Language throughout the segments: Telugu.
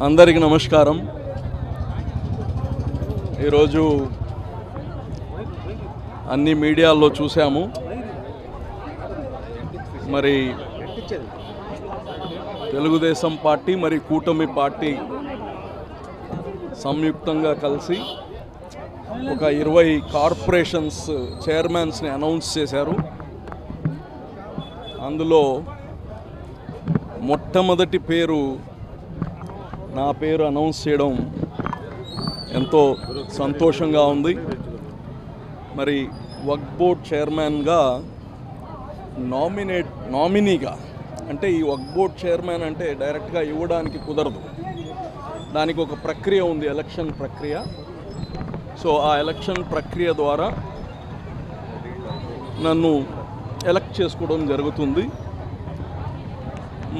అందరికీ నమస్కారం. ఈరోజు అన్ని మీడియాల్లో చూసాము. మరి తెలుగుదేశం పార్టీ మరి కూటమి పార్టీ సంయుక్తంగా కలిసి ఒక 20 కార్పొరేషన్స్ చైర్మన్స్ని అనౌన్స్ చేశారు. అందులో మొట్టమొదటి పేరు నా పేరు అనౌన్స్ చేయడం ఎంతో సంతోషంగా ఉంది. మరి వక్ఫ్ బోర్డ్ చైర్మన్గా నామినీగా అంటే ఈ వక్ఫ్ బోర్డ్ చైర్మన్ అంటే డైరెక్ట్గా ఇవ్వడానికి కుదరదు. దానికి ఒక ప్రక్రియ ఉంది, ఎలక్షన్ ప్రక్రియ. సో ఆ ఎలక్షన్ ప్రక్రియ ద్వారా నన్ను ఎలక్ట్ చేసుకోవడం జరుగుతుంది.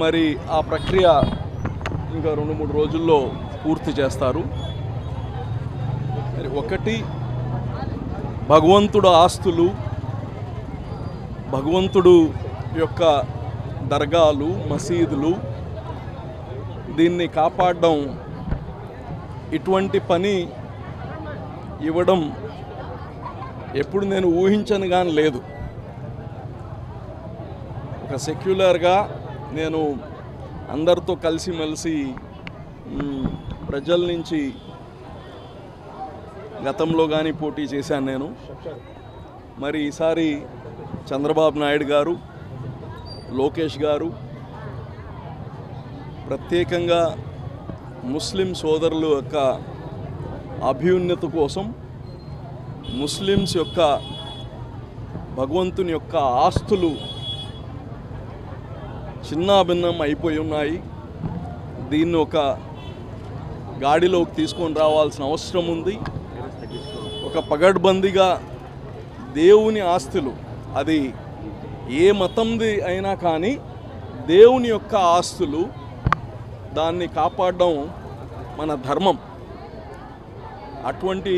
మరి ఆ ప్రక్రియ ఇంకా 2-3 రోజుల్లో పూర్తి చేస్తారు. మరి ఒకటి, భగవంతుడు ఆస్తులు, భగవంతుడు యొక్క దర్గాలు, మసీదులు, దీన్ని కాపాడడం, ఇటువంటి పని ఇవ్వడం ఎప్పుడు నేను ఊహించను కానీ లేదు. ఒక సెక్యులర్గా నేను అందరితో కలిసిమెలిసి ప్రజల నుంచి గతంలో కానీ పోటీ చేశాను నేను. మరి ఈసారి చంద్రబాబు నాయుడు గారు, లోకేష్ గారు ప్రత్యేకంగా ముస్లిం సోదరుల యొక్క అభ్యున్నతి కోసం, ముస్లిమ్స్ యొక్క భగవంతుని యొక్క ఆస్తులు చిన్నాభిన్నం అయిపోయి ఉన్నాయి, దీన్ని ఒక గాడిలోకి తీసుకొని రావాల్సిన అవసరం ఉంది. ఒక పగడ్బందీగా దేవుని ఆస్తులు, అది ఏ మతంది అయినా కానీ దేవుని యొక్క ఆస్తులు, దాన్ని కాపాడడం మన ధర్మం. అటువంటి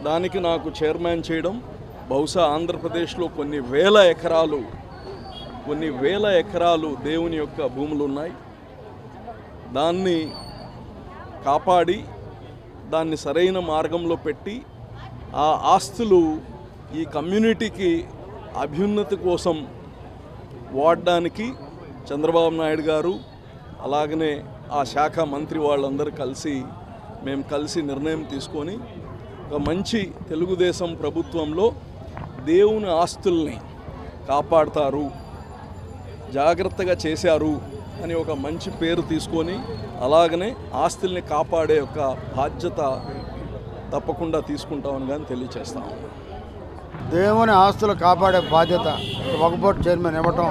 దానికి నాకు చైర్మన్ చేయడం, బహుశా ఆంధ్రప్రదేశ్లో కొన్ని వేల ఎకరాలు దేవుని యొక్క భూములు ఉన్నాయి. దాన్ని కాపాడి దాన్ని సరైన మార్గంలో పెట్టి ఆ ఆస్తులు ఈ కమ్యూనిటీకి అభ్యున్నతి కోసం వాడడానికి చంద్రబాబు నాయుడు గారు అలాగనే ఆ శాఖ మంత్రి వాళ్ళందరూ మేము కలిసి నిర్ణయం తీసుకొని ఒక మంచి తెలుగుదేశం ప్రభుత్వంలో దేవుని ఆస్తుల్ని కాపాడతారు, జాగ్రత్తగా చేశారు అని ఒక మంచి పేరు తీసుకొని, అలాగనే ఆస్తుల్ని కాపాడే ఒక బాధ్యత తప్పకుండా తీసుకుంటామని కానీ తెలియచేస్తాము. దేవుని ఆస్తులు కాపాడే బాధ్యత వక్ఫ్ బోర్డ్ చైర్మన్ ఇవ్వటం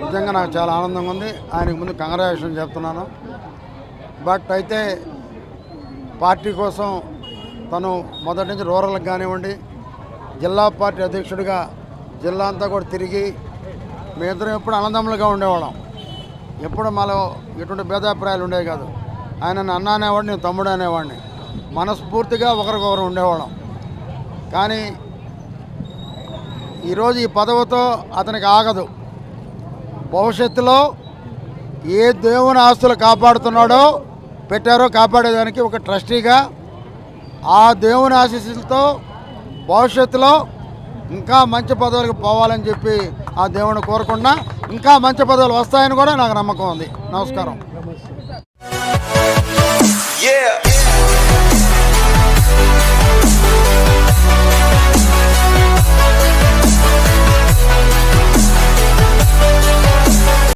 నిజంగా నాకు చాలా ఆనందంగా ఉంది. ఆయనకు ముందు కంగ్రాచులేషన్ చెప్తున్నాను. బట్ అయితే పార్టీ కోసం తను మొదటి నుంచి రూరల్కి కానివ్వండి, జిల్లా పార్టీ అధ్యక్షుడిగా జిల్లా అంతా కూడా తిరిగి మేమిద్దరం ఎప్పుడు అన్నదమ్ములుగా ఉండేవాళ్ళం. ఎప్పుడు మాలో ఎటువంటి భేదాభిప్రాయాలు ఉండేవి కాదు. ఆయన అన్న అనేవాడిని, నేను తమ్ముడు అనేవాడిని. మనస్ఫూర్తిగా ఒకరికొకరు ఉండేవాళ్ళం. కానీ ఈరోజు ఈ పదవితో అతనికి ఆగదు. భవిష్యత్తులో ఏ దేవుని ఆస్తులు పెట్టారో కాపాడేదానికి ఒక ట్రస్టీగా ఆ దేవుని ఆశీస్సులతో భవిష్యత్తులో ఇంకా మంచి పదవులకు పోవాలని చెప్పి ఆ దేవుని కోరుకుంటున్నా. ఇంకా మంచి పదవులు వస్తాయని కూడా నాకు నమ్మకం ఉంది. నమస్కారం.